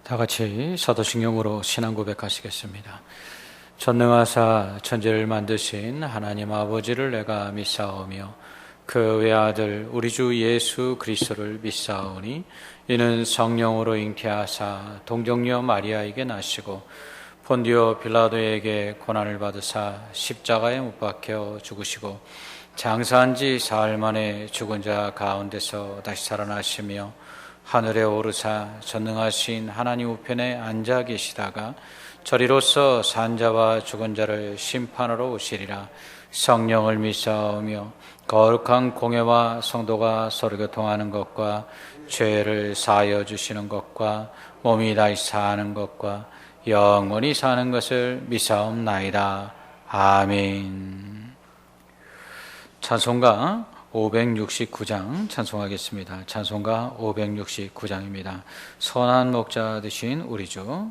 다 같이 사도신경으로 신앙 고백하시겠습니다. 전능하사 천지를 만드신 하나님 아버지를 내가 믿사오며 그 외아들 우리 주 예수 그리스도를 믿사오니 이는 성령으로 잉태하사 동정녀 마리아에게 나시고 본디오 빌라도에게 고난을 받으사 십자가에 못 박혀 죽으시고 장사한 지 사흘 만에 죽은 자 가운데서 다시 살아나시며 하늘에 오르사 전능하신 하나님 우편에 앉아 계시다가 저리로서 산자와 죽은 자를 심판하러 오시리라. 성령을 믿사오며 거룩한 공회와 성도가 서로 교통하는 것과 죄를 사하여 주시는 것과 몸이 다시 사는 것과 영원히 사는 것을 믿사옵나이다. 아멘. 찬송가 569장 찬송하겠습니다. 찬송가 569장입니다. 선한 목자 되신 우리 주.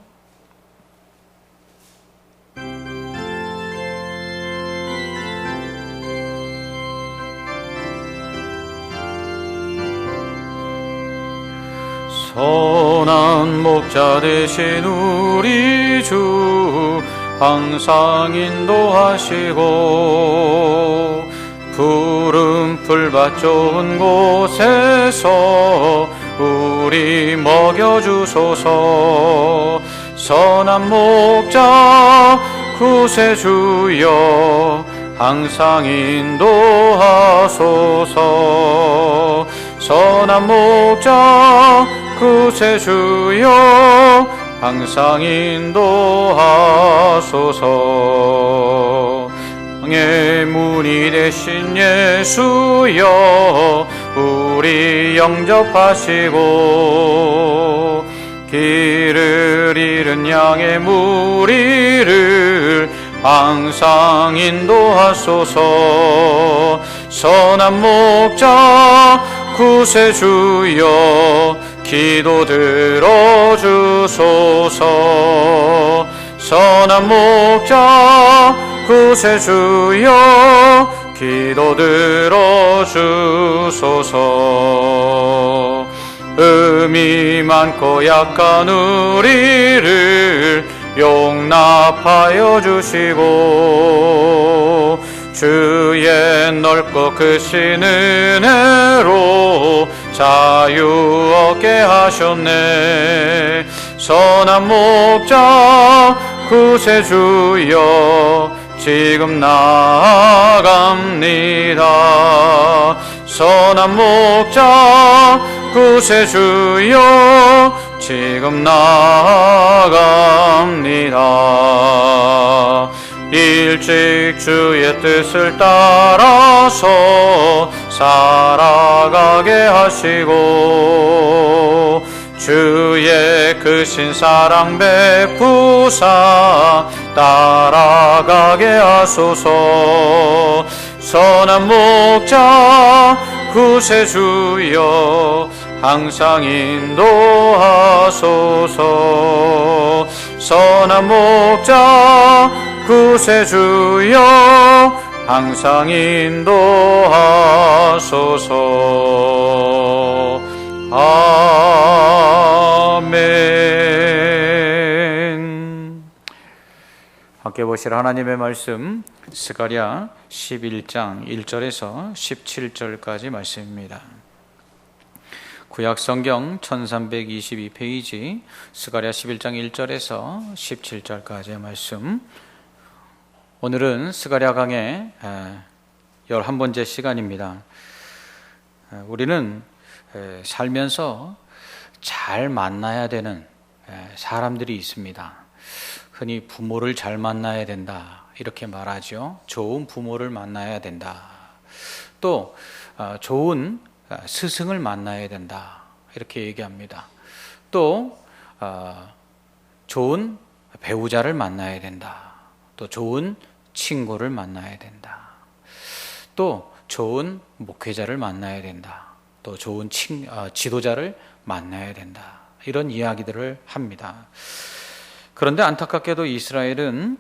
선한 목자 되신 우리 주 항상 인도하시고 푸른 풀밭 좋은 곳에서 우리 먹여주소서. 선한 목자 구세주여 항상 인도하소서. 선한 목자 구세주여 항상 인도하소서. 의 문이 되신 예수여 우리 영접하시고 길을 잃은 양의 무리를 항상 인도하소서. 선한 목자 구세주여 기도 들어주소서. 선한 목자 구세주여 기도 들어주소서. 음이 많고 약한 우리를 용납하여 주시고 주의 넓고 크신 은혜로 자유 얻게 하셨네. 선한 목자 구세주여 지금 나아갑니다. 선한 목자 구세주여 지금 나아갑니다. 일찍 주의 뜻을 따라서 살아가게 하시고 주의 크신 사랑 베푸사 따라가게 하소서. 선한 목자 구세주여 항상 인도하소서. 선한 목자 구세주여 항상 인도하소서. 아멘. 함께 보실 하나님의 말씀 스가랴 11장 1절에서 17절까지 말씀입니다. 구약성경 1322페이지 스가랴 11장 1절에서 17절까지의 말씀. 오늘은 스가랴 강의 11번째 시간입니다. 우리는 살면서 잘 만나야 되는 사람들이 있습니다. 흔히 부모를 잘 만나야 된다 이렇게 말하죠. 좋은 부모를 만나야 된다. 또 좋은 스승을 만나야 된다 이렇게 얘기합니다. 또 좋은 배우자를 만나야 된다. 또 좋은 친구를 만나야 된다. 또 좋은 목회자를 만나야 된다. 또 좋은 지도자를 만나야 된다. 이런 이야기들을 합니다. 그런데 안타깝게도 이스라엘은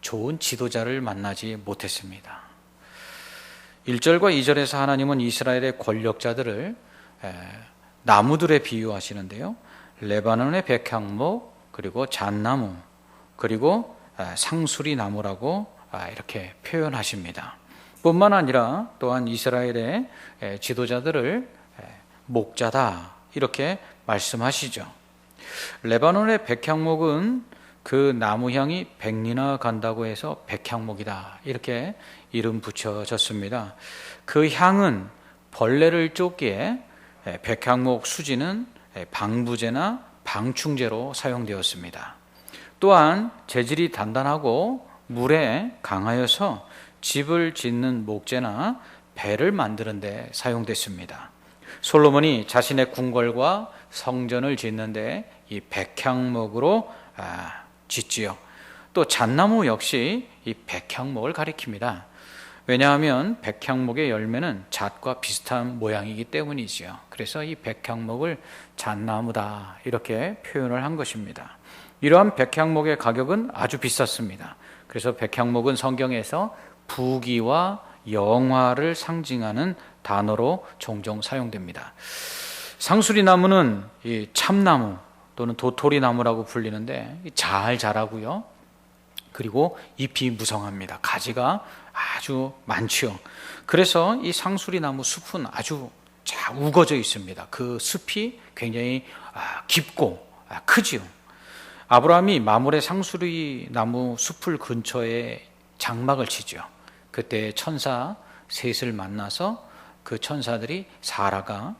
좋은 지도자를 만나지 못했습니다. 1절과 2절에서 하나님은 이스라엘의 권력자들을 나무들에 비유하시는데요. 레바논의 백향목, 그리고 잣나무, 그리고 상수리 나무라고 이렇게 표현하십니다. 뿐만 아니라 또한 이스라엘의 지도자들을 목자다 이렇게 말씀하시죠. 레바논의 백향목은 그 나무 향이 100리나 간다고 해서 백향목이다 이렇게 이름 붙여졌습니다. 그 향은 벌레를 쫓기에 백향목 수지는 방부제나 방충제로 사용되었습니다. 또한 재질이 단단하고 물에 강하여서 집을 짓는 목재나 배를 만드는 데 사용됐습니다. 솔로몬이 자신의 궁궐과 성전을 짓는데 이 백향목으로 짓지요. 또 잣나무 역시 이 백향목을 가리킵니다. 왜냐하면 백향목의 열매는 잣과 비슷한 모양이기 때문이지요. 그래서 이 백향목을 잣나무다 이렇게 표현을 한 것입니다. 이러한 백향목의 가격은 아주 비쌌습니다. 그래서 백향목은 성경에서 부귀와 영화를 상징하는 단어로 종종 사용됩니다. 상수리 나무는 이 참나무 또는 도토리 나무라고 불리는데 잘 자라고요. 그리고 잎이 무성합니다. 가지가 아주 많지요. 그래서 이 상수리 나무 숲은 아주 잘 우거져 있습니다. 그 숲이 굉장히 깊고 크지요. 아브라함이 마물의 상수리 나무 숲을 근처에 장막을 치죠. 그때 천사 셋을 만나서 그 천사들이 사라가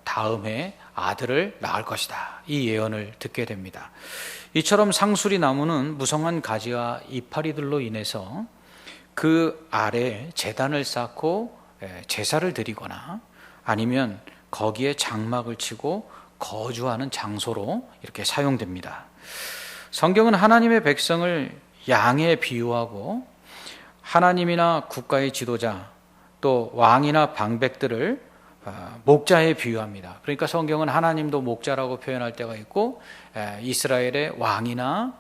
다음 해 아들을 낳을 것이다 이 예언을 듣게 됩니다. 이처럼 상수리 나무는 무성한 가지와 이파리들로 인해서 그 아래에 제단을 쌓고 제사를 드리거나 아니면 거기에 장막을 치고 거주하는 장소로 이렇게 사용됩니다. 성경은 하나님의 백성을 양에 비유하고 하나님이나 국가의 지도자 또 왕이나 방백들을 목자에 비유합니다. 그러니까 성경은 하나님도 목자라고 표현할 때가 있고 이스라엘의 왕이나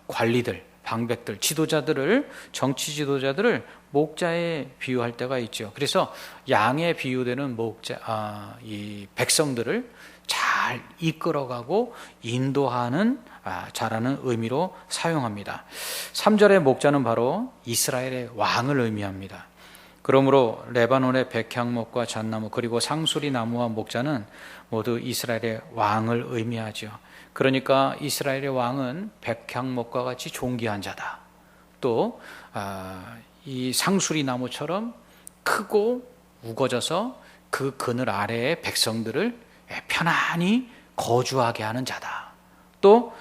관리들, 방백들, 지도자들을 정치 지도자들을 목자에 비유할 때가 있죠. 그래서 양에 비유되는 목자, 이 백성들을 잘 이끌어가고 인도하는 자라는 의미로 사용합니다. 3절의 목자는 바로 이스라엘의 왕을 의미합니다. 그러므로 레바논의 백향목과 잣나무 그리고 상수리 나무와 목자는 모두 이스라엘의 왕을 의미하죠. 그러니까 이스라엘의 왕은 백향목과 같이 존귀한 자다. 또 이 상수리 나무처럼 크고 우거져서 그 그늘 아래에 백성들을 편안히 거주하게 하는 자다. 또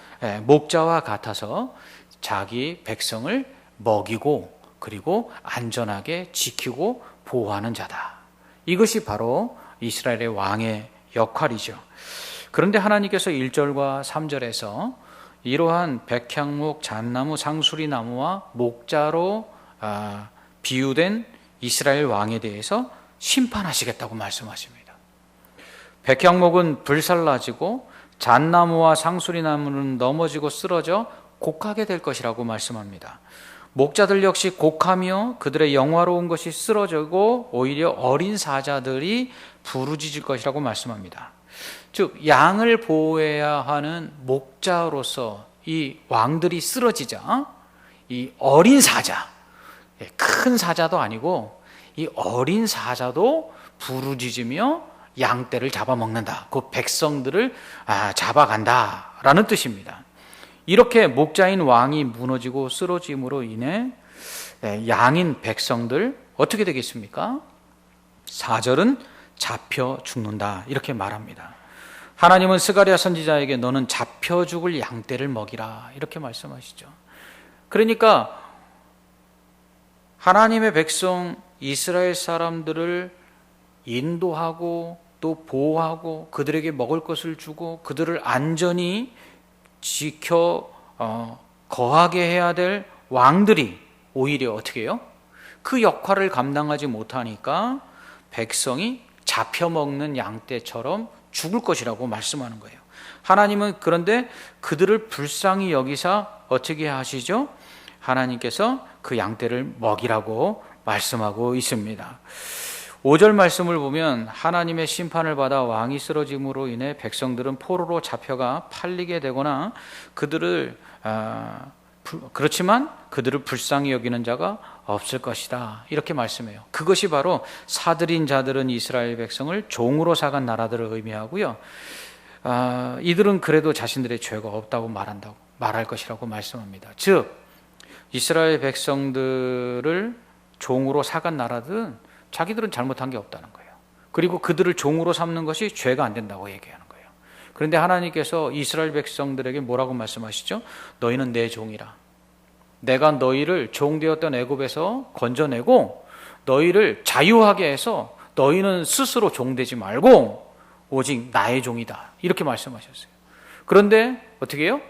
목자와 같아서 자기 백성을 먹이고 그리고 안전하게 지키고 보호하는 자다. 이것이 바로 이스라엘의 왕의 역할이죠. 그런데 하나님께서 1절과 3절에서 이러한 백향목, 잣나무, 상수리 나무와 목자로 비유된 이스라엘 왕에 대해서 심판하시겠다고 말씀하십니다. 백향목은 불살라지고 잣나무와 상수리 나무는 넘어지고 쓰러져 곡하게 될 것이라고 말씀합니다. 목자들 역시 곡하며 그들의 영화로운 것이 쓰러지고 오히려 어린 사자들이 부르짖을 것이라고 말씀합니다. 즉 양을 보호해야 하는 목자로서 이 왕들이 쓰러지자 이 어린 사자, 큰 사자도 아니고 이 어린 사자도 부르짖으며 양떼를 잡아먹는다. 그 백성들을 잡아간다라는 뜻입니다. 이렇게 목자인 왕이 무너지고 쓰러짐으로 인해 양인 백성들 어떻게 되겠습니까? 4절은 잡혀 죽는다 이렇게 말합니다. 하나님은 스가랴 선지자에게 너는 잡혀 죽을 양떼를 먹이라 이렇게 말씀하시죠. 그러니까 하나님의 백성 이스라엘 사람들을 인도하고 또 보호하고 그들에게 먹을 것을 주고 그들을 안전히 지켜 거하게 해야 될 왕들이 오히려 어떻게 해요? 그 역할을 감당하지 못하니까 백성이 잡혀먹는 양떼처럼 죽을 것이라고 말씀하는 거예요. 하나님은 그런데 그들을 불쌍히 여기사 어떻게 하시죠? 하나님께서 그 양떼를 먹이라고 말씀하고 있습니다. 5절 말씀을 보면 하나님의 심판을 받아 왕이 쓰러짐으로 인해 백성들은 포로로 잡혀가 팔리게 되거나 그렇지만 그들을 불쌍히 여기는 자가 없을 것이다, 이렇게 말씀해요. 그것이 바로 사들인 자들은 이스라엘 백성을 종으로 사간 나라들을 의미하고요. 이들은 그래도 자신들의 죄가 없다고 말할 것이라고 말씀합니다. 즉 이스라엘 백성들을 종으로 사간 나라들은 자기들은 잘못한 게 없다는 거예요. 그리고 그들을 종으로 삼는 것이 죄가 안 된다고 얘기하는 거예요. 그런데 하나님께서 이스라엘 백성들에게 뭐라고 말씀하시죠? 너희는 내 종이라. 내가 너희를 종되었던 애굽에서 건져내고 너희를 자유하게 해서 너희는 스스로 종되지 말고 오직 나의 종이다, 이렇게 말씀하셨어요. 그런데 어떻게 해요?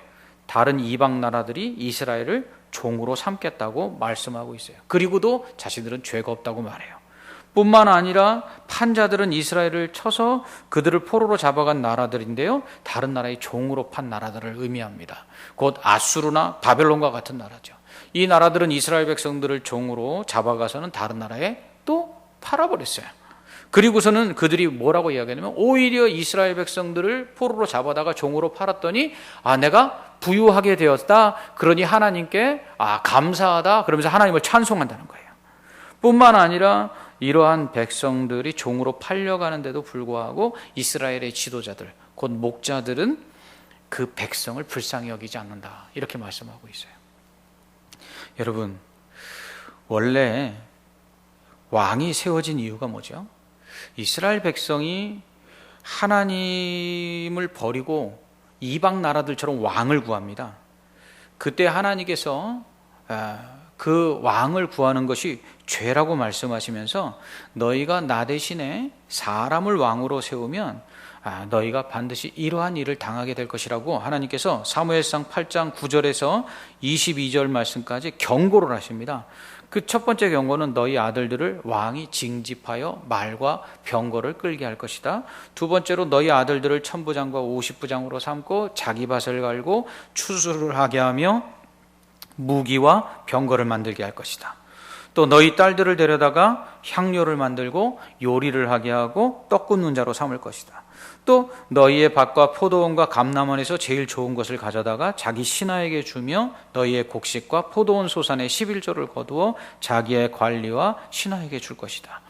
다른 이방 나라들이 이스라엘을 종으로 삼겠다고 말씀하고 있어요. 그리고도 자신들은 죄가 없다고 말해요. 뿐만 아니라 판자들은 이스라엘을 쳐서 그들을 포로로 잡아간 나라들인데요, 다른 나라의 종으로 판 나라들을 의미합니다. 곧 아수르나 바벨론과 같은 나라죠. 이 나라들은 이스라엘 백성들을 종으로 잡아가서는 다른 나라에 또 팔아버렸어요. 그리고서는 그들이 뭐라고 이야기하냐면 오히려 이스라엘 백성들을 포로로 잡아다가 종으로 팔았더니 내가 부유하게 되었다, 그러니 하나님께 감사하다, 그러면서 하나님을 찬송한다는 거예요. 뿐만 아니라 이러한 백성들이 종으로 팔려가는데도 불구하고 이스라엘의 지도자들, 곧 목자들은 그 백성을 불쌍히 여기지 않는다, 이렇게 말씀하고 있어요. 여러분, 원래 왕이 세워진 이유가 뭐죠? 이스라엘 백성이 하나님을 버리고 이방 나라들처럼 왕을 구합니다. 그때 하나님께서 그 왕을 구하는 것이 죄라고 말씀하시면서 너희가 나 대신에 사람을 왕으로 세우면 너희가 반드시 이러한 일을 당하게 될 것이라고 하나님께서 사무엘상 8장 9절에서 22절 말씀까지 경고를 하십니다. 그 첫 번째 경고는 너희 아들들을 왕이 징집하여 말과 병거를 끌게 할 것이다. 두 번째로 너희 아들들을 천부장과 50부장으로 삼고 자기 밭을 갈고 추수를 하게 하며 무기와 병거를 만들게 할 것이다. 또 너희 딸들을 데려다가 향료를 만들고 요리를 하게 하고 떡 굽는 자로 삼을 것이다. 또 너희의 밭과 포도원과 감람원에서 제일 좋은 것을 가져다가 자기 신하에게 주며 너희의 곡식과 포도원 소산의 11조를 거두어 자기의 관리와 신하에게 줄 것이다.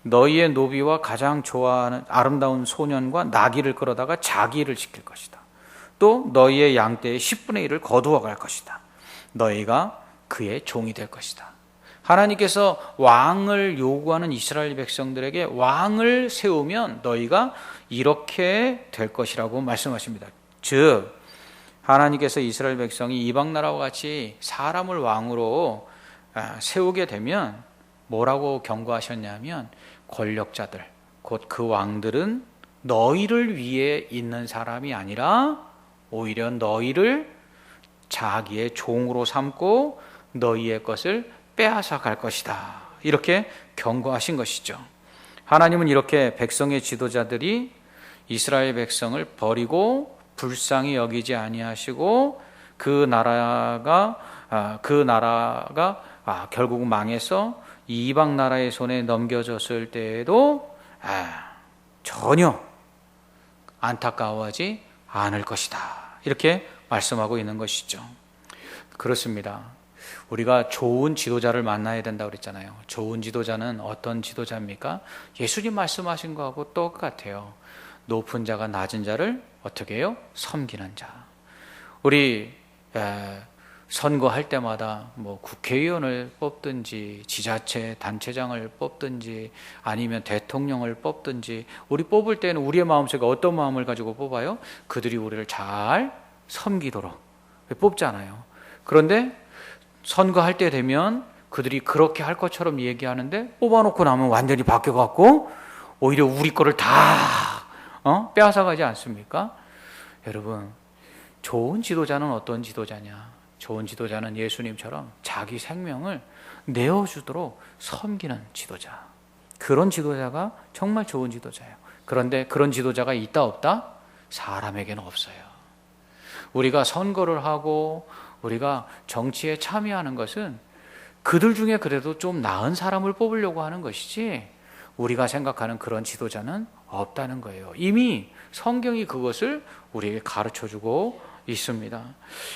너희의 노비와 가장 좋아하는 아름다운 소년과 나귀를 끌어다가 자기를 지킬 것이다. 또 너희의 양떼의 10분의 1을 거두어 갈 것이다. 너희가 그의 종이 될 것이다. 하나님께서 왕을 요구하는 이스라엘 백성들에게 왕을 세우면 너희가 이렇게 될 것이라고 말씀하십니다. 즉 하나님께서 이스라엘 백성이 이방 나라와 같이 사람을 왕으로 세우게 되면 뭐라고 경고하셨냐면 권력자들, 곧 그 왕들은 너희를 위해 있는 사람이 아니라 오히려 너희를 자기의 종으로 삼고 너희의 것을 빼앗아 갈 것이다, 이렇게 경고하신 것이죠. 하나님은 이렇게 백성의 지도자들이 이스라엘 백성을 버리고 불쌍히 여기지 아니하시고 그 나라가 결국 망해서 이방 나라의 손에 넘겨졌을 때에도 전혀 안타까워하지 않을 것이다, 이렇게 말씀하고 있는 것이죠. 그렇습니다. 우리가 좋은 지도자를 만나야 된다고 그랬잖아요. 좋은 지도자는 어떤 지도자입니까? 예수님 말씀하신 거하고 똑같아요. 높은 자가 낮은 자를 어떻게 해요? 섬기는 자. 우리 선거할 때마다 국회의원을 뽑든지 지자체 단체장을 뽑든지 아니면 대통령을 뽑든지 우리 뽑을 때는 우리의 마음속에 어떤 마음을 가지고 뽑아요? 그들이 우리를 잘 섬기도록 뽑잖아요. 그런데 선거할 때 되면 그들이 그렇게 할 것처럼 얘기하는데 뽑아놓고 나면 완전히 바뀌어갖고 오히려 우리 거를 다 빼앗아가지 않습니까? 여러분, 좋은 지도자는 어떤 지도자냐? 좋은 지도자는 예수님처럼 자기 생명을 내어주도록 섬기는 지도자. 그런 지도자가 정말 좋은 지도자예요. 그런데 그런 지도자가 있다 없다? 사람에게는 없어요. 우리가 선거를 하고 우리가 정치에 참여하는 것은 그들 중에 그래도 좀 나은 사람을 뽑으려고 하는 것이지 우리가 생각하는 그런 지도자는 없다는 거예요. 이미 성경이 그것을 우리에게 가르쳐주고 있습니다.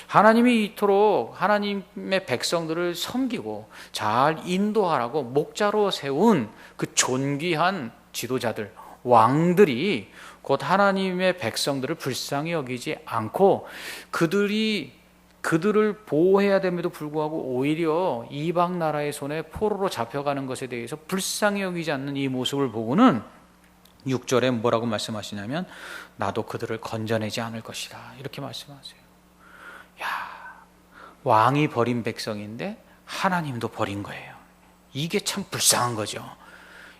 하나님이 이토록 하나님의 백성들을 섬기고 잘 인도하라고 목자로 세운 그 존귀한 지도자들, 왕들이 곧 하나님의 백성들을 불쌍히 여기지 않고 그들을 보호해야 됨에도 불구하고 오히려 이방 나라의 손에 포로로 잡혀가는 것에 대해서 불쌍히 여기지 않는 이 모습을 보고는 6절에 뭐라고 말씀하시냐면 나도 그들을 건져내지 않을 것이다, 이렇게 말씀하세요. 야, 왕이 버린 백성인데 하나님도 버린 거예요. 이게 참 불쌍한 거죠.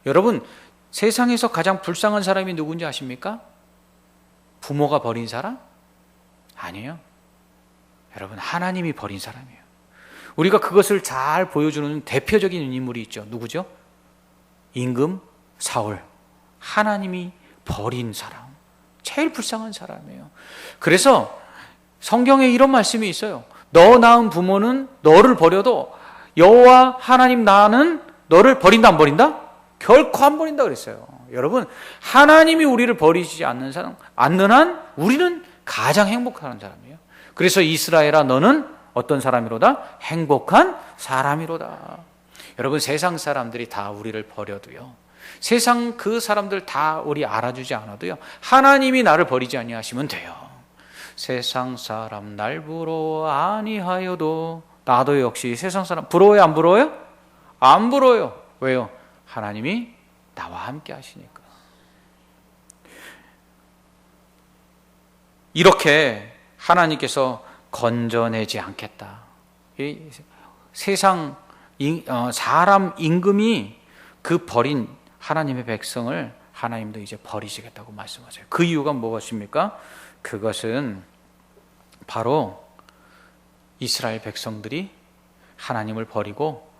여러분, 세상에서 가장 불쌍한 사람이 누군지 아십니까? 부모가 버린 사람? 아니에요. 여러분, 하나님이 버린 사람이에요. 우리가 그것을 잘 보여주는 대표적인 인물이 있죠. 누구죠? 임금 사울. 하나님이 버린 사람, 제일 불쌍한 사람이에요. 그래서 성경에 이런 말씀이 있어요. 너 낳은 부모는 너를 버려도 여호와 하나님 나는 너를 버린다, 안 버린다? 결코 안 버린다 그랬어요. 여러분, 하나님이 우리를 버리지 않는 한 우리는 가장 행복한 사람이에요. 그래서 이스라엘아, 너는 어떤 사람이로다? 행복한 사람이로다. 여러분, 세상 사람들이 다 우리를 버려도요, 세상 그 사람들 다 우리 알아주지 않아도요, 하나님이 나를 버리지 아니하시면 돼요. 세상 사람 날 부러워 아니하여도 나도 역시 세상 사람 부러워요, 안 부러워요? 안 부러워요. 왜요? 하나님이 나와 함께 하시니까. 이렇게 하나님께서 건져내지 않겠다. 세상 사람 임금이 그 버린 하나님의 백성을 하나님도 이제 버리시겠다고 말씀하세요. 그 이유가 무엇입니까? 그것은 바로 이스라엘 백성들이 하나님을 버리고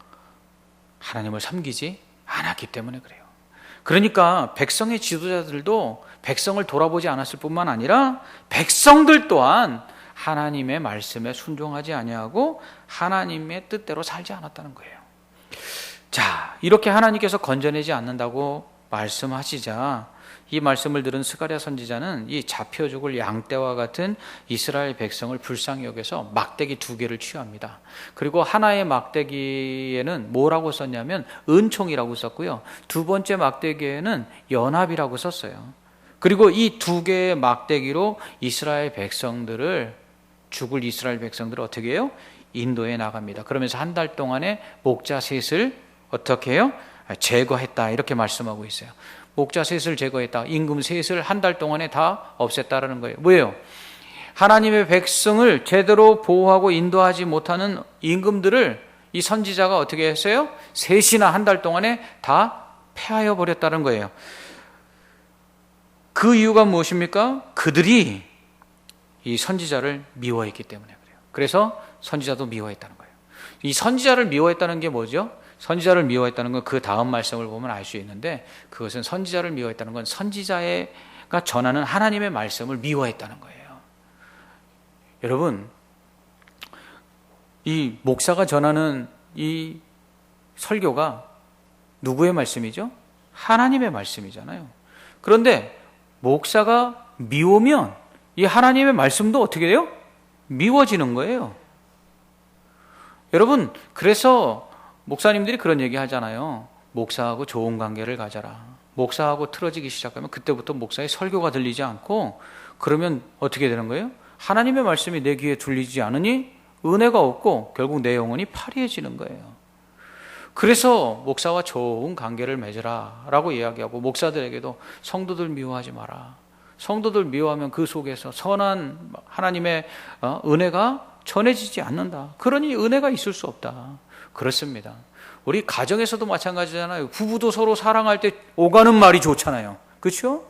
하나님을 섬기지 않았기 때문에 그래요. 그러니까 백성의 지도자들도 백성을 돌아보지 않았을 뿐만 아니라 백성들 또한 하나님의 말씀에 순종하지 아니하고 하나님의 뜻대로 살지 않았다는 거예요. 자, 이렇게 하나님께서 건져내지 않는다고 말씀하시자 이 말씀을 들은 스가랴 선지자는 이 잡혀 죽을 양떼와 같은 이스라엘 백성을 불쌍히 여겨서 막대기 2개를 취합니다. 그리고 하나의 막대기에는 뭐라고 썼냐면 은총이라고 썼고요, 두 번째 막대기에는 연합이라고 썼어요. 그리고 이 2개의 막대기로 죽을 이스라엘 백성들을 어떻게 해요? 인도해 나갑니다. 그러면서 한 달 동안에 목자 셋을 어떻게 해요? 제거했다, 이렇게 말씀하고 있어요. 목자 셋을 제거했다, 임금 셋을 한 달 동안에 다 없앴다라는 거예요. 뭐예요? 하나님의 백성을 제대로 보호하고 인도하지 못하는 임금들을 이 선지자가 어떻게 했어요? 셋이나 한 달 동안에 다 폐하여 버렸다는 거예요. 그 이유가 무엇입니까? 그들이 이 선지자를 미워했기 때문에 그래요. 그래서 선지자도 미워했다는 거예요. 이 선지자를 미워했다는 게 뭐죠? 선지자를 미워했다는 건 그 다음 말씀을 보면 알 수 있는데, 그것은 선지자를 미워했다는 건 선지자가 전하는 하나님의 말씀을 미워했다는 거예요. 여러분, 이 목사가 전하는 이 설교가 누구의 말씀이죠? 하나님의 말씀이잖아요. 그런데 목사가 미우면 이 하나님의 말씀도 어떻게 돼요? 미워지는 거예요. 여러분, 그래서 목사님들이 그런 얘기 하잖아요. 목사하고 좋은 관계를 가져라. 목사하고 틀어지기 시작하면 그때부터 목사의 설교가 들리지 않고, 그러면 어떻게 되는 거예요? 하나님의 말씀이 내 귀에 들리지 않으니 은혜가 없고 결국 내 영혼이 파리해지는 거예요. 그래서 목사와 좋은 관계를 맺으라 라고 이야기하고, 목사들에게도 성도들 미워하지 마라. 성도들 미워하면 그 속에서 선한 하나님의 은혜가 전해지지 않는다. 그러니 은혜가 있을 수 없다. 그렇습니다. 우리 가정에서도 마찬가지잖아요. 부부도 서로 사랑할 때 오가는 말이 좋잖아요. 그렇죠?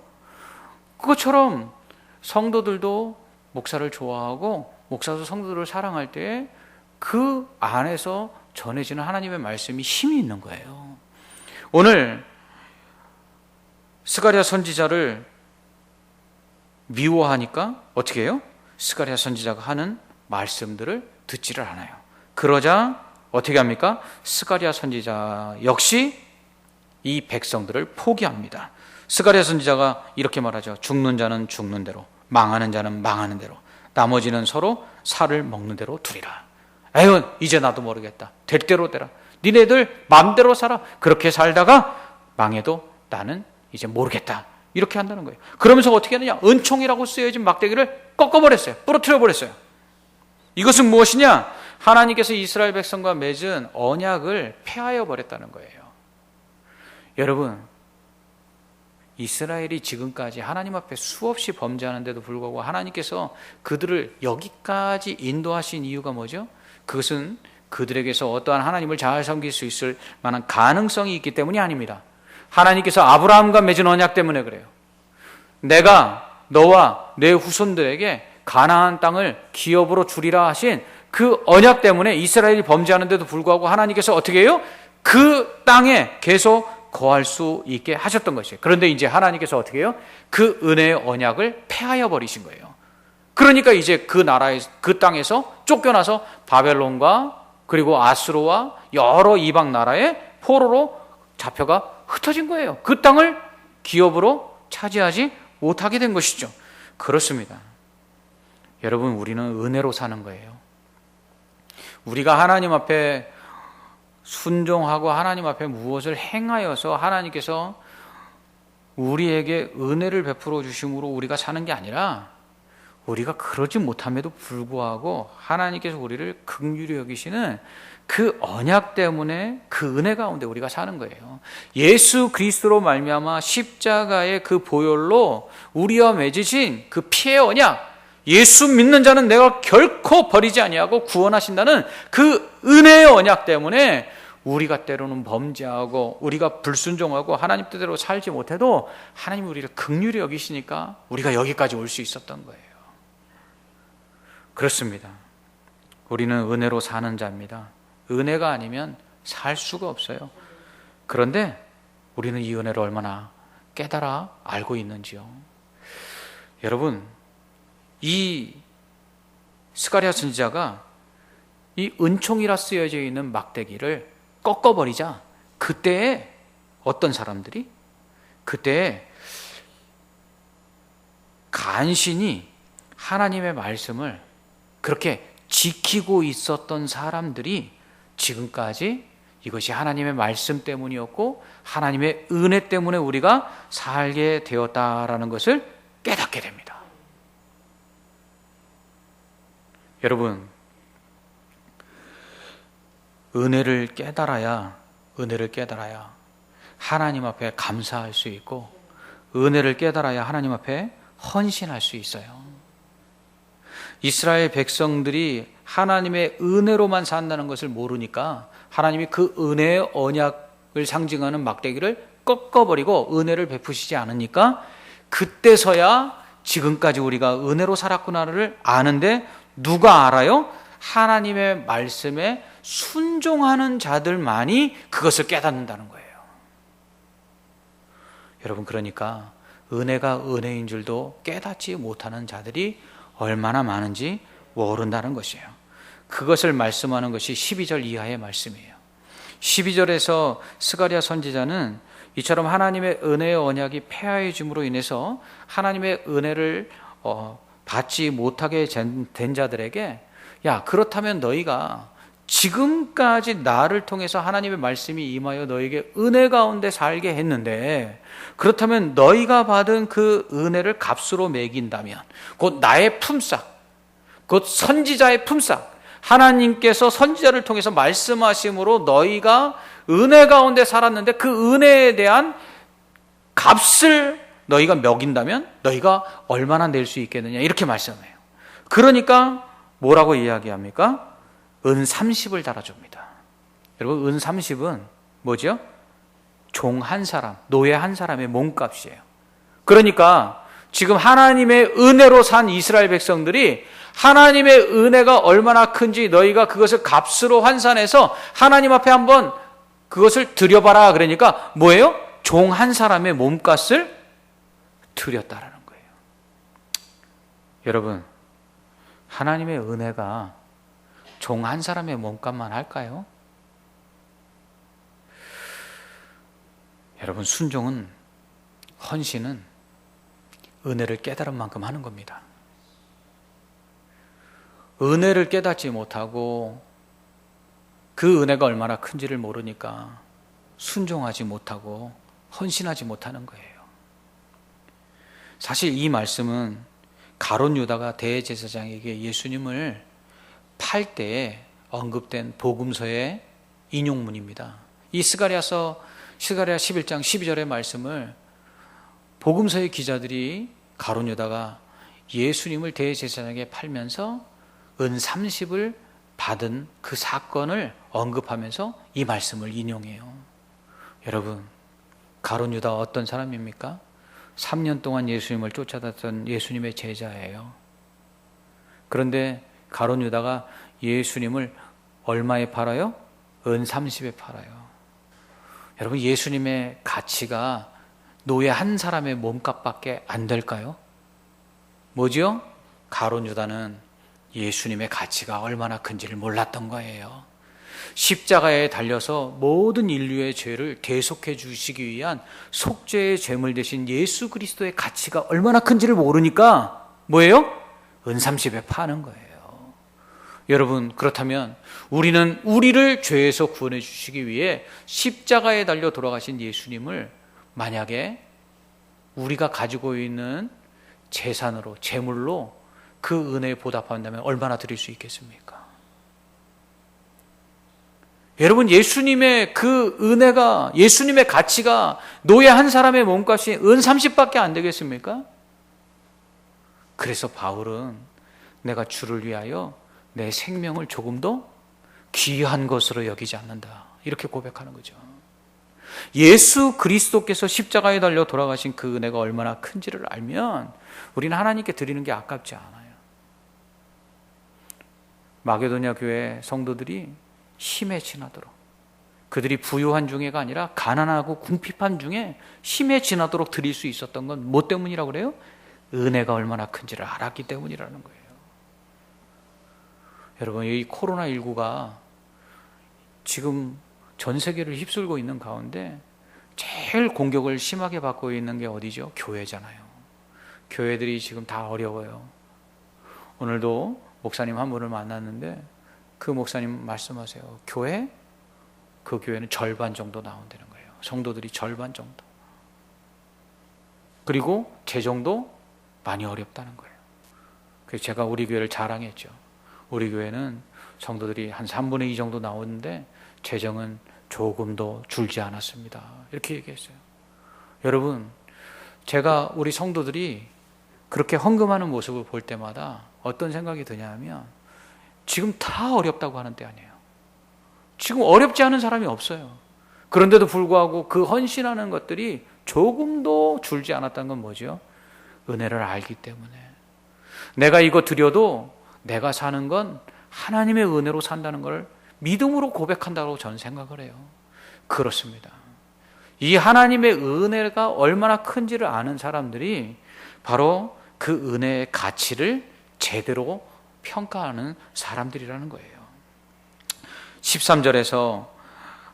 그것처럼 성도들도 목사를 좋아하고 목사도 성도들을 사랑할 때 그 안에서 전해지는 하나님의 말씀이 힘이 있는 거예요. 오늘 스가랴 선지자를 미워하니까 어떻게 해요? 스가랴 선지자가 하는 말씀들을 듣지를 않아요. 그러자 어떻게 합니까? 스가랴 선지자 역시 이 백성들을 포기합니다. 스가랴 선지자가 이렇게 말하죠. 죽는 자는 죽는 대로, 망하는 자는 망하는 대로, 나머지는 서로 살을 먹는 대로 두리라. 에휴, 이제 나도 모르겠다. 될 대로 되라. 니네들 마음대로 살아. 그렇게 살다가 망해도 나는 이제 모르겠다. 이렇게 한다는 거예요. 그러면서 어떻게 하느냐? 은총이라고 쓰여진 막대기를 꺾어버렸어요. 부러뜨려버렸어요. 이것은 무엇이냐? 하나님께서 이스라엘 백성과 맺은 언약을 폐하여 버렸다는 거예요. 여러분, 이스라엘이 지금까지 하나님 앞에 수없이 범죄하는데도 불구하고 하나님께서 그들을 여기까지 인도하신 이유가 뭐죠? 그것은 그들에게서 어떠한 하나님을 잘 섬길 수 있을 만한 가능성이 있기 때문이 아닙니다. 하나님께서 아브라함과 맺은 언약 때문에 그래요. 내가 너와 내 후손들에게 가나안 땅을 기업으로 주리라 하신 그 언약 때문에 이스라엘이 범죄하는데도 불구하고 하나님께서 어떻게 해요? 그 땅에 계속 거할 수 있게 하셨던 것이에요. 그런데 이제 하나님께서 어떻게 해요? 그 은혜의 언약을 폐하여 버리신 거예요. 그러니까 이제 그 나라에, 그 땅에서 쫓겨나서 바벨론과 그리고 아수르와 여러 이방 나라의 포로로 잡혀가 흩어진 거예요. 그 땅을 기업으로 차지하지 못하게 된 것이죠. 그렇습니다. 여러분, 우리는 은혜로 사는 거예요. 우리가 하나님 앞에 순종하고 하나님 앞에 무엇을 행하여서 하나님께서 우리에게 은혜를 베풀어 주심으로 우리가 사는 게 아니라, 우리가 그러지 못함에도 불구하고 하나님께서 우리를 긍휼히 여기시는 그 언약 때문에 그 은혜 가운데 우리가 사는 거예요. 예수 그리스도로 말미암아 십자가의 그 보혈로 우리와 맺으신 그 피의 언약, 예수 믿는 자는 내가 결코 버리지 아니하고 구원하신다는 그 은혜의 언약 때문에 우리가 때로는 범죄하고 우리가 불순종하고 하나님 뜻대로 살지 못해도 하나님이 우리를 긍휼히 여기시니까 우리가 여기까지 올 수 있었던 거예요. 그렇습니다. 우리는 은혜로 사는 자입니다. 은혜가 아니면 살 수가 없어요. 그런데 우리는 이 은혜를 얼마나 깨달아 알고 있는지요. 여러분, 이 스가랴 선지자가 이 은총이라 쓰여져 있는 막대기를 꺾어버리자 그때에 어떤 사람들이, 그때에 간신히 하나님의 말씀을 그렇게 지키고 있었던 사람들이 지금까지 이것이 하나님의 말씀 때문이었고 하나님의 은혜 때문에 우리가 살게 되었다라는 것을 깨닫게 됩니다. 여러분, 은혜를 깨달아야 하나님 앞에 감사할 수 있고, 은혜를 깨달아야 하나님 앞에 헌신할 수 있어요. 이스라엘 백성들이 하나님의 은혜로만 산다는 것을 모르니까 하나님이 그 은혜의 언약을 상징하는 막대기를 꺾어버리고 은혜를 베푸시지 않으니까 그때서야 지금까지 우리가 은혜로 살았구나를 아는데, 누가 알아요? 하나님의 말씀에 순종하는 자들만이 그것을 깨닫는다는 거예요. 여러분, 그러니까 은혜가 은혜인 줄도 깨닫지 못하는 자들이 얼마나 많은지 모른다는 것이에요. 그것을 말씀하는 것이 12절 이하의 말씀이에요. 12절에서 스가랴 선지자는 이처럼 하나님의 은혜의 언약이 폐하여짐으로 인해서 하나님의 은혜를 받지 못하게 된 자들에게, 야, 그렇다면 너희가 지금까지 나를 통해서 하나님의 말씀이 임하여 너에게 은혜 가운데 살게 했는데, 그렇다면 너희가 받은 그 은혜를 값으로 매긴다면, 곧 나의 품삯, 곧 선지자의 품삯, 하나님께서 선지자를 통해서 말씀하심으로 너희가 은혜 가운데 살았는데 그 은혜에 대한 값을 너희가 매긴다면 너희가 얼마나 낼 수 있겠느냐, 이렇게 말씀해요. 그러니까 뭐라고 이야기합니까? 은 30을 달아줍니다. 여러분, 은 30은 뭐죠? 종 한 사람, 노예 한 사람의 몸값이에요. 그러니까 지금 하나님의 은혜로 산 이스라엘 백성들이 하나님의 은혜가 얼마나 큰지 너희가 그것을 값으로 환산해서 하나님 앞에 한번 그것을 드려봐라. 그러니까 뭐예요? 종 한 사람의 몸값을 드렸다라는 거예요. 여러분, 하나님의 은혜가 종 한 사람의 몸값만 할까요? 여러분, 순종은, 헌신은 은혜를 깨달은 만큼 하는 겁니다. 은혜를 깨닫지 못하고 그 은혜가 얼마나 큰지를 모르니까 순종하지 못하고 헌신하지 못하는 거예요. 사실 이 말씀은 가룟 유다가 대제사장에게 예수님을 팔 때에 언급된 복음서의 인용문입니다. 이 스가랴 11장 12절의 말씀을 복음서의 기자들이 가룟 유다가 예수님을 대제사장에게 팔면서 은 30을 받은 그 사건을 언급하면서 이 말씀을 인용해요. 여러분, 가룟 유다 어떤 사람입니까? 3년 동안 예수님을 쫓아다녔던 예수님의 제자예요. 그런데 가룟 유다가 예수님을 얼마에 팔아요? 은 30에 팔아요. 여러분, 예수님의 가치가 노예 한 사람의 몸값밖에 안 될까요? 뭐지요? 가룟 유다는 예수님의 가치가 얼마나 큰지를 몰랐던 거예요. 십자가에 달려서 모든 인류의 죄를 대속해 주시기 위한 속죄의 제물 대신 예수 그리스도의 가치가 얼마나 큰지를 모르니까 뭐예요? 은 30에 파는 거예요. 여러분, 그렇다면 우리는 우리를 죄에서 구원해 주시기 위해 십자가에 달려 돌아가신 예수님을 만약에 우리가 가지고 있는 재산으로, 재물로 그 은혜에 보답한다면 얼마나 드릴 수 있겠습니까? 여러분, 예수님의 그 은혜가, 예수님의 가치가 노예 한 사람의 몸값이 은 30밖에 안 되겠습니까? 그래서 바울은 내가 주를 위하여 내 생명을 조금도 귀한 것으로 여기지 않는다, 이렇게 고백하는 거죠. 예수 그리스도께서 십자가에 달려 돌아가신 그 은혜가 얼마나 큰지를 알면 우리는 하나님께 드리는 게 아깝지 않아요. 마게도냐 교회 성도들이 힘에 지나도록, 그들이 부유한 중에가 아니라 가난하고 궁핍한 중에 힘에 지나도록 드릴 수 있었던 건 뭐 때문이라고 그래요? 은혜가 얼마나 큰지를 알았기 때문이라는 거예요. 여러분, 이 코로나19가 지금 전 세계를 휩쓸고 있는 가운데 제일 공격을 심하게 받고 있는 게 어디죠? 교회잖아요. 교회들이 지금 다 어려워요. 오늘도 목사님 한 분을 만났는데 그 목사님 말씀하세요. 그 교회는 절반 정도 나온다는 거예요. 성도들이 절반 정도. 그리고 재정도 많이 어렵다는 거예요. 그래서 제가 우리 교회를 자랑했죠. 우리 교회는 성도들이 한 3분의 2 정도 나오는데 재정은 조금도 줄지 않았습니다, 이렇게 얘기했어요. 여러분, 제가 우리 성도들이 그렇게 헌금하는 모습을 볼 때마다 어떤 생각이 드냐면 지금 다 어렵다고 하는 때 아니에요. 지금 어렵지 않은 사람이 없어요. 그런데도 불구하고 그 헌신하는 것들이 조금도 줄지 않았다는 건 뭐죠? 은혜를 알기 때문에. 내가 이거 드려도 내가 사는 건 하나님의 은혜로 산다는 걸 믿음으로 고백한다고 저는 생각을 해요. 그렇습니다. 이 하나님의 은혜가 얼마나 큰지를 아는 사람들이 바로 그 은혜의 가치를 제대로 평가하는 사람들이라는 거예요. 13절에서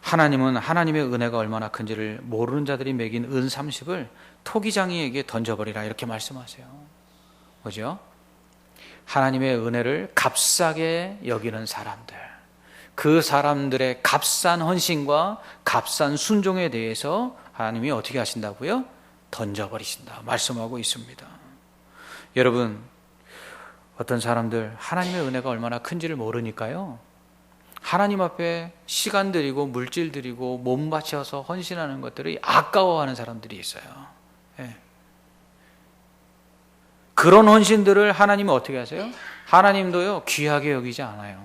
하나님은 하나님의 은혜가 얼마나 큰지를 모르는 자들이 매긴 은 30을 토기장이에게 던져버리라, 이렇게 말씀하세요. 뭐죠? 하나님의 은혜를 값싸게 여기는 사람들, 그 사람들의 값싼 헌신과 값싼 순종에 대해서 하나님이 어떻게 하신다고요? 던져버리신다 말씀하고 있습니다. 여러분, 어떤 사람들 하나님의 은혜가 얼마나 큰지를 모르니까요, 하나님 앞에 시간 들이고 물질 들이고 몸 바쳐서 헌신하는 것들을 아까워하는 사람들이 있어요. 예. 그런 헌신들을 하나님은 어떻게 하세요? 하나님도요, 귀하게 여기지 않아요.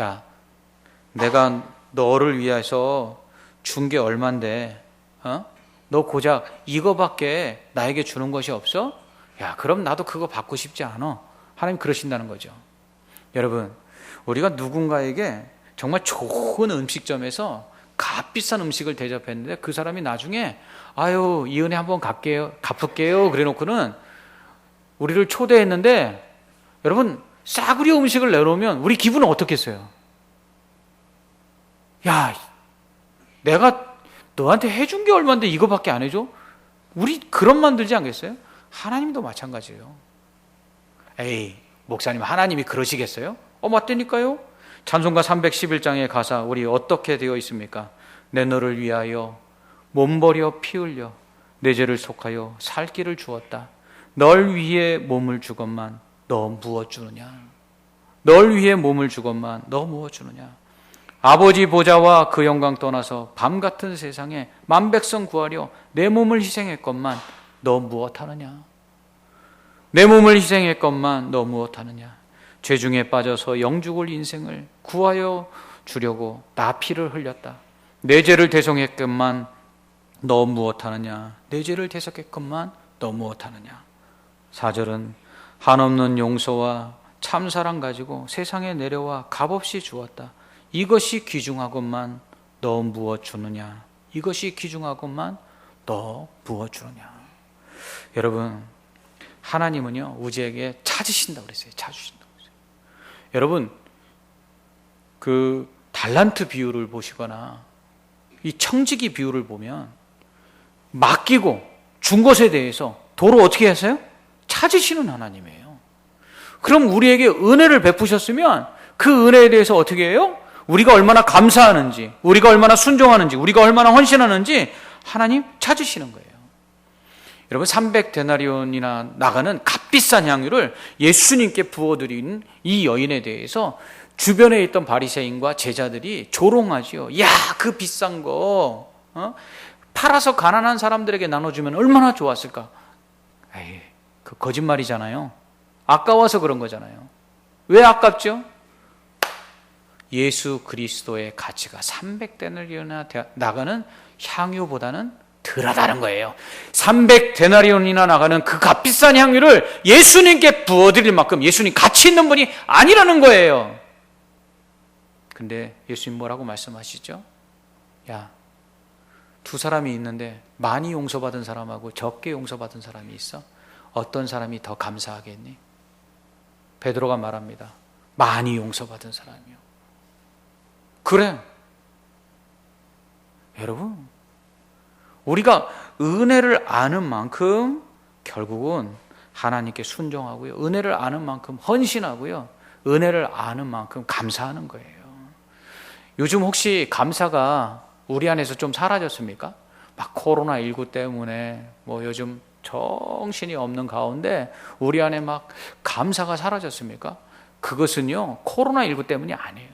야, 내가 너를 위해서 준 게 얼만데, 너 고작 이거밖에 나에게 주는 것이 없어? 야, 그럼 나도 그거 받고 싶지 않아. 하나님 그러신다는 거죠. 여러분, 우리가 누군가에게 정말 좋은 음식점에서 값비싼 음식을 대접했는데 그 사람이 나중에 아유, 이 은혜 한번 갚을게요 그래 놓고는 우리를 초대했는데, 여러분, 싸구려 음식을 내놓으면 우리 기분은 어떻겠어요? 야, 내가 너한테 해준 게 얼마인데 이거밖에 안 해줘? 우리 그런 만들지 않겠어요? 하나님도 마찬가지예요. 에이, 목사님 하나님이 그러시겠어요? 맞다니까요. 찬송가 311장의 가사 우리 어떻게 되어 있습니까? 내 너를 위하여 몸버려 피 흘려 내 죄를 속하여 살 길을 주었다. 널 위해 몸을 주건만 너 무엇 주느냐? 널 위해 몸을 주건만 너 무엇 주느냐? 아버지 보좌와 그 영광 떠나서 밤 같은 세상에 만백성 구하려 내 몸을 희생했건만 너 무엇 하느냐? 내 몸을 희생했건만 너 무엇 하느냐? 죄중에 빠져서 영죽을 인생을 구하여 주려고 나 피를 흘렸다. 내 죄를 대속했건만 너 무엇 하느냐? 내 죄를 대속했건만 너 무엇 하느냐? 4절은 한없는 용서와 참사랑 가지고 세상에 내려와 값없이 주었다. 이것이 귀중하건만 너 무엇 주느냐? 이것이 귀중하건만 너 무엇 주느냐? 여러분, 하나님은요 우리에게 찾으신다고 그랬어요. 찾으신다고 그랬어요. 여러분, 그 달란트 비유를 보시거나 이 청지기 비유를 보면 맡기고 준 것에 대해서 도로 어떻게 하세요? 찾으시는 하나님이에요. 그럼 우리에게 은혜를 베푸셨으면 그 은혜에 대해서 어떻게 해요? 우리가 얼마나 감사하는지, 우리가 얼마나 순종하는지, 우리가 얼마나 헌신하는지 하나님 찾으시는 거예요. 여러분, 300데나리온이나 나가는 값비싼 향유를 예수님께 부어드린 이 여인에 대해서 주변에 있던 바리새인과 제자들이 조롱하지요. 야, 그 비싼 거 팔아서 가난한 사람들에게 나눠주면 얼마나 좋았을까? 에이, 그 거짓말이잖아요. 아까워서 그런 거잖아요. 왜 아깝죠? 예수 그리스도의 가치가 300데나리온이나 나가는 향유보다는 덜하다는 거예요. 300데나리온이나 나가는 그 값비싼 향유를 예수님께 부어드릴 만큼 예수님 가치 있는 분이 아니라는 거예요. 근데 예수님 뭐라고 말씀하시죠? 야, 두 사람이 있는데 많이 용서받은 사람하고 적게 용서받은 사람이 있어? 어떤 사람이 더 감사하겠니? 베드로가 말합니다. 많이 용서받은 사람이요. 그래. 여러분, 우리가 은혜를 아는 만큼 결국은 하나님께 순종하고요. 은혜를 아는 만큼 헌신하고요. 은혜를 아는 만큼 감사하는 거예요. 요즘 혹시 감사가 우리 안에서 좀 사라졌습니까? 막 코로나19 때문에 뭐 요즘 정신이 없는 가운데 우리 안에 막 감사가 사라졌습니까? 그것은요, 코로나19 때문이 아니에요.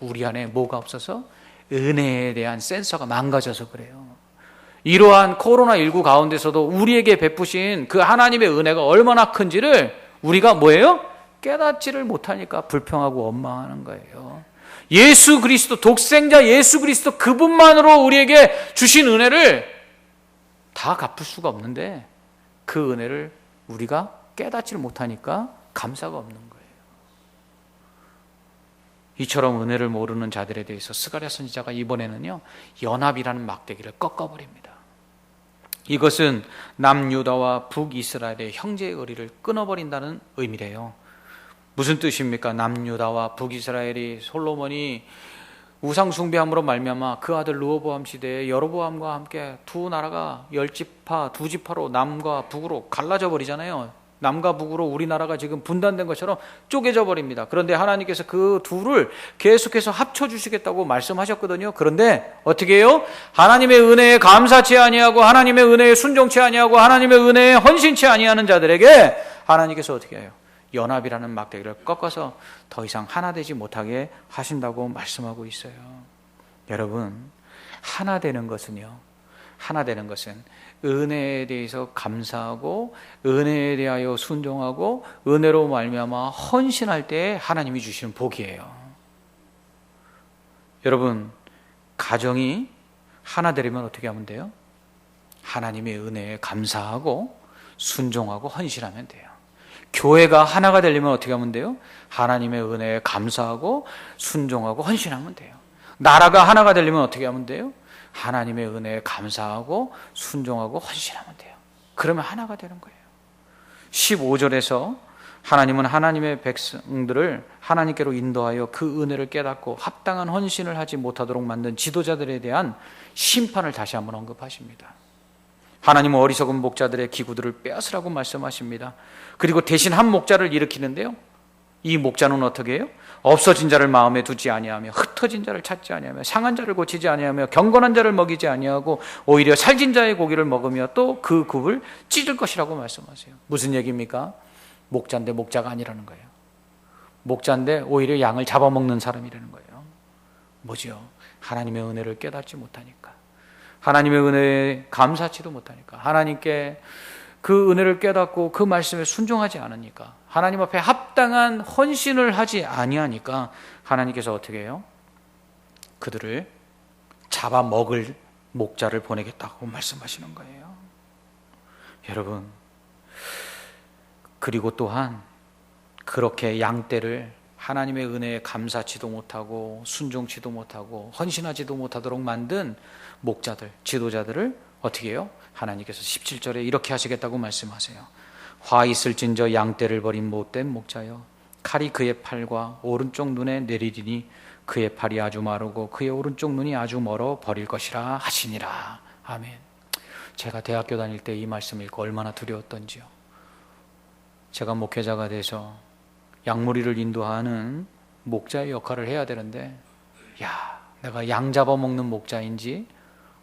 우리 안에 뭐가 없어서? 은혜에 대한 센서가 망가져서 그래요. 이러한 코로나19 가운데서도 우리에게 베푸신 그 하나님의 은혜가 얼마나 큰지를 우리가 뭐예요? 깨닫지를 못하니까 불평하고 원망하는 거예요. 예수 그리스도, 독생자 예수 그리스도 그분만으로 우리에게 주신 은혜를 다 갚을 수가 없는데 그 은혜를 우리가 깨닫지를 못하니까 감사가 없는 거예요. 이처럼 은혜를 모르는 자들에 대해서 스가랴 선지자가 이번에는요, 연합이라는 막대기를 꺾어버립니다. 이것은 남유다와 북이스라엘의 형제의 의리를 끊어버린다는 의미래요. 무슨 뜻입니까? 남유다와 북이스라엘이 솔로몬이 우상숭배함으로 말미암아 그 아들 르호보암 시대에 여로보암과 함께 두 나라가 10지파, 2지파로 남과 북으로 갈라져 버리잖아요. 남과 북으로 우리나라가 지금 분단된 것처럼 쪼개져 버립니다. 그런데 하나님께서 그 둘을 계속해서 합쳐주시겠다고 말씀하셨거든요. 그런데 어떻게 해요? 하나님의 은혜에 감사치 아니하고 하나님의 은혜에 순종치 아니하고 하나님의 은혜에 헌신치 아니하는 자들에게 하나님께서 어떻게 해요? 연합이라는 막대기를 꺾어서 더 이상 하나 되지 못하게 하신다고 말씀하고 있어요. 여러분, 하나 되는 것은요, 하나 되는 것은 은혜에 대해서 감사하고 은혜에 대하여 순종하고 은혜로 말미암아 헌신할 때 하나님이 주시는 복이에요. 여러분, 가정이 하나 되려면 어떻게 하면 돼요? 하나님의 은혜에 감사하고 순종하고 헌신하면 돼요. 교회가 하나가 되려면 어떻게 하면 돼요? 하나님의 은혜에 감사하고 순종하고 헌신하면 돼요. 나라가 하나가 되려면 어떻게 하면 돼요? 하나님의 은혜에 감사하고 순종하고 헌신하면 돼요. 그러면 하나가 되는 거예요. 15절에서 하나님은 하나님의 백성들을 하나님께로 인도하여 그 은혜를 깨닫고 합당한 헌신을 하지 못하도록 만든 지도자들에 대한 심판을 다시 한번 언급하십니다. 하나님은 어리석은 목자들의 기구들을 빼앗으라고 말씀하십니다. 그리고 대신 한 목자를 일으키는데요, 이 목자는 어떻게 해요? 없어진 자를 마음에 두지 아니하며 흩어진 자를 찾지 아니하며 상한 자를 고치지 아니하며 경건한 자를 먹이지 아니하고 오히려 살진 자의 고기를 먹으며 또 그 굽을 찢을 것이라고 말씀하세요. 무슨 얘기입니까? 목자인데 목자가 아니라는 거예요. 목자인데 오히려 양을 잡아먹는 사람이라는 거예요. 뭐죠? 하나님의 은혜를 깨닫지 못하니까, 하나님의 은혜에 감사치도 못하니까, 하나님께 그 은혜를 깨닫고 그 말씀에 순종하지 않으니까, 하나님 앞에 합당한 헌신을 하지 아니하니까 하나님께서 어떻게 해요? 그들을 잡아먹을 목자를 보내겠다고 말씀하시는 거예요. 여러분, 그리고 또한 그렇게 양떼를 하나님의 은혜에 감사치도 못하고 순종치도 못하고 헌신하지도 못하도록 만든 목자들, 지도자들을 어떻게 해요? 하나님께서 17절에 이렇게 하시겠다고 말씀하세요. 화 있을진저 양떼를 버린 못된 목자여, 칼이 그의 팔과 오른쪽 눈에 내리리니 그의 팔이 아주 마르고 그의 오른쪽 눈이 아주 멀어 버릴 것이라 하시니라. 아멘. 제가 대학교 다닐 때 이 말씀 읽고 얼마나 두려웠던지요. 제가 목회자가 돼서 양무리를 인도하는 목자의 역할을 해야 되는데, 내가 양 잡아먹는 목자인지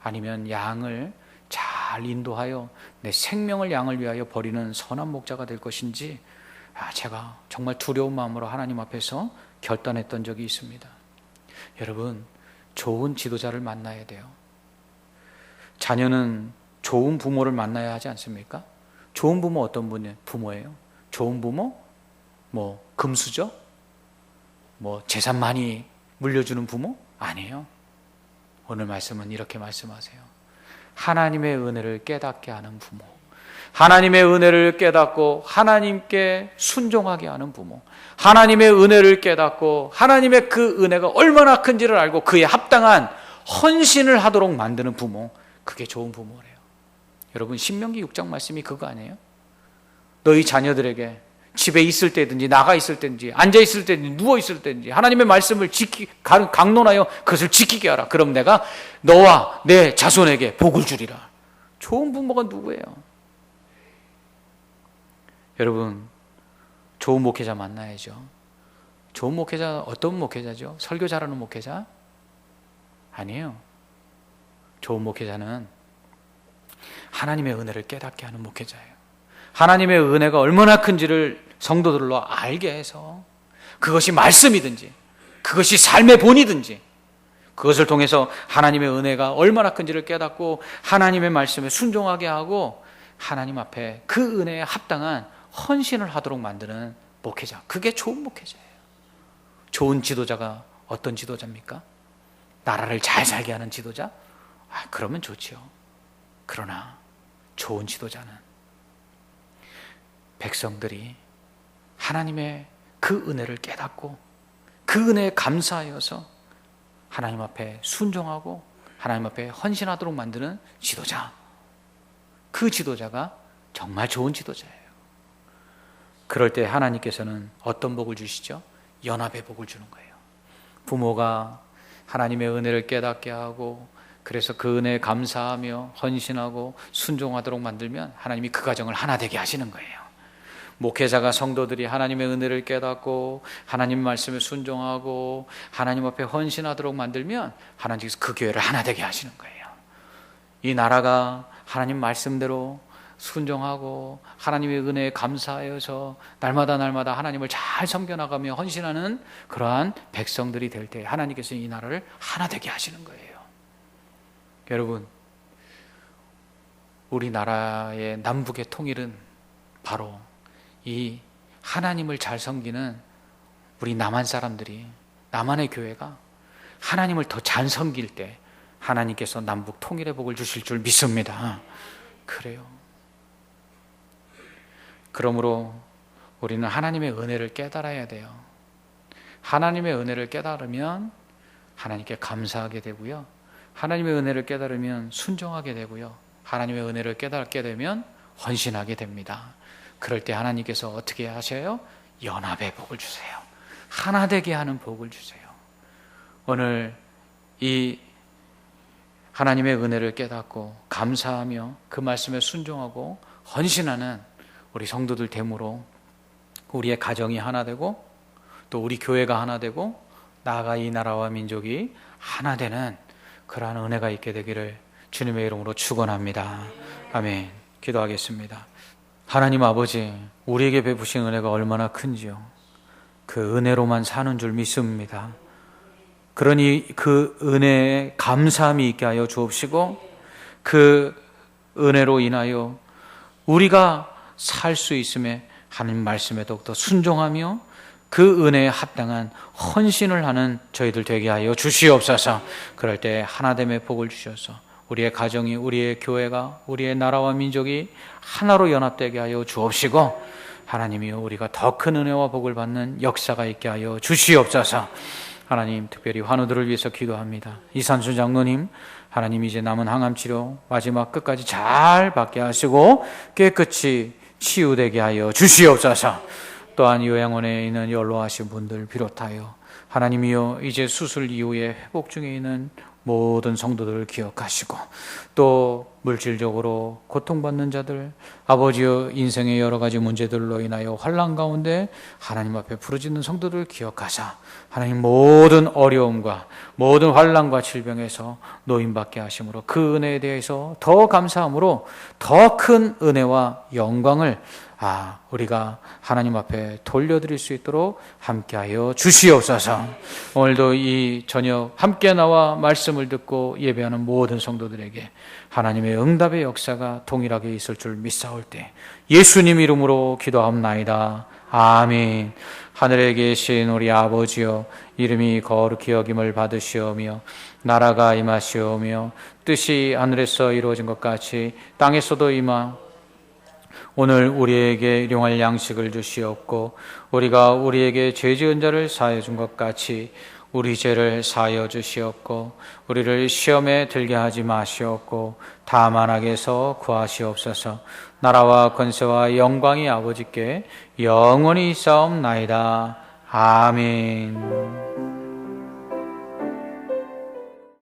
아니면 양을 잘 인도하여 내 생명을 양을 위하여 버리는 선한 목자가 될 것인지, 제가 정말 두려운 마음으로 하나님 앞에서 결단했던 적이 있습니다. 여러분, 좋은 지도자를 만나야 돼요. 자녀는 좋은 부모를 만나야 하지 않습니까? 좋은 부모 어떤 부모예요? 좋은 부모? 금수저? 재산 많이 물려주는 부모? 아니에요. 오늘 말씀은 이렇게 말씀하세요. 하나님의 은혜를 깨닫게 하는 부모, 하나님의 은혜를 깨닫고 하나님께 순종하게 하는 부모, 하나님의 은혜를 깨닫고 하나님의 그 은혜가 얼마나 큰지를 알고 그에 합당한 헌신을 하도록 만드는 부모, 그게 좋은 부모래요. 여러분, 신명기 6장 말씀이 그거 아니에요? 너희 자녀들에게 집에 있을 때든지 나가 있을 때든지 앉아 있을 때든지 누워 있을 때든지 하나님의 말씀을 강론하여 그것을 지키게 하라. 그럼 내가 너와 내 자손에게 복을 주리라. 좋은 부모가 누구예요? 여러분, 좋은 목회자 만나야죠. 좋은 목회자, 어떤 목회자죠? 설교 잘하는 목회자? 아니에요. 좋은 목회자는 하나님의 은혜를 깨닫게 하는 목회자예요. 하나님의 은혜가 얼마나 큰지를 성도들로 알게 해서 그것이 말씀이든지 그것이 삶의 본이든지 그것을 통해서 하나님의 은혜가 얼마나 큰지를 깨닫고 하나님의 말씀에 순종하게 하고 하나님 앞에 그 은혜에 합당한 헌신을 하도록 만드는 목회자, 그게 좋은 목회자예요. 좋은 지도자가 어떤 지도자입니까? 나라를 잘 살게 하는 지도자? 그러면 좋지요. 그러나 좋은 지도자는 백성들이 하나님의 그 은혜를 깨닫고 그 은혜에 감사하여서 하나님 앞에 순종하고 하나님 앞에 헌신하도록 만드는 지도자, 그 지도자가 정말 좋은 지도자예요. 그럴 때 하나님께서는 어떤 복을 주시죠? 연합의 복을 주는 거예요. 부모가 하나님의 은혜를 깨닫게 하고 그래서 그 은혜에 감사하며 헌신하고 순종하도록 만들면 하나님이 그 가정을 하나 되게 하시는 거예요. 목회자가 성도들이 하나님의 은혜를 깨닫고 하나님 말씀에 순종하고 하나님 앞에 헌신하도록 만들면 하나님께서 그 교회를 하나 되게 하시는 거예요. 이 나라가 하나님 말씀대로 순종하고 하나님의 은혜에 감사하여서 날마다 하나님을 잘 섬겨나가며 헌신하는 그러한 백성들이 될 때 하나님께서 이 나라를 하나 되게 하시는 거예요. 여러분, 우리나라의 남북의 통일은 바로 이 하나님을 잘 섬기는 우리 남한 사람들이, 남한의 교회가 하나님을 더 잘 섬길 때 하나님께서 남북 통일의 복을 주실 줄 믿습니다. 그래요. 그러므로 우리는 하나님의 은혜를 깨달아야 돼요. 하나님의 은혜를 깨달으면 하나님께 감사하게 되고요. 하나님의 은혜를 깨달으면 순종하게 되고요. 하나님의 은혜를 깨닫게 되면 헌신하게 됩니다. 그럴 때 하나님께서 어떻게 하셔요? 연합의 복을 주세요. 하나 되게 하는 복을 주세요. 오늘 이 하나님의 은혜를 깨닫고 감사하며 그 말씀에 순종하고 헌신하는 우리 성도들 되므로 우리의 가정이 하나 되고 또 우리 교회가 하나 되고 나아가 이 나라와 민족이 하나 되는 그러한 은혜가 있게 되기를 주님의 이름으로 축원합니다. 아멘. 기도하겠습니다. 하나님 아버지, 우리에게 베푸신 은혜가 얼마나 큰지요. 그 은혜로만 사는 줄 믿습니다. 그러니 그 은혜에 감사함이 있게 하여 주옵시고 그 은혜로 인하여 우리가 살 수 있음에 하나님 말씀에 더욱더 순종하며 그 은혜에 합당한 헌신을 하는 저희들 되게 하여 주시옵소서. 그럴 때 하나됨의 복을 주셔서 우리의 가정이, 우리의 교회가, 우리의 나라와 민족이 하나로 연합되게 하여 주옵시고 하나님이여 우리가 더 큰 은혜와 복을 받는 역사가 있게 하여 주시옵소서. 하나님, 특별히 환우들을 위해서 기도합니다. 이산수 장로님, 하나님 이제 남은 항암치료 마지막 끝까지 잘 받게 하시고 깨끗이 치유되게 하여 주시옵소서. 또한 요양원에 있는 연로하신 분들 비롯하여 하나님이여 이제 수술 이후에 회복 중에 있는 모든 성도들을 기억하시고 또 물질적으로 고통받는 자들, 아버지여 인생의 여러 가지 문제들로 인하여 환난 가운데 하나님 앞에 부르짖는 성도들을 기억하사 하나님 모든 어려움과 모든 환난과 질병에서 노임받게 하심으로 그 은혜에 대해서 더 감사함으로 더 큰 은혜와 영광을 우리가 하나님 앞에 돌려드릴 수 있도록 함께하여 주시옵소서. 오늘도 이 저녁 함께 나와 말씀을 듣고 예배하는 모든 성도들에게 하나님의 응답의 역사가 동일하게 있을 줄 믿사올 때 예수님 이름으로 기도합나이다. 아멘. 하늘에 계신 우리 아버지여, 이름이 거룩히 여김을 받으시오며 나라가 임하시오며 뜻이 하늘에서 이루어진 것 같이 땅에서도 임하. 오늘 우리에게 일용할 양식을 주시옵고 우리가 우리에게 죄 지은 자를 사하여 준 것 같이 우리 죄를 사하여 주시옵고 우리를 시험에 들게 하지 마시옵고 다만 악에서 구하시옵소서. 나라와 권세와 영광이 아버지께 영원히 있사옵나이다. 아멘.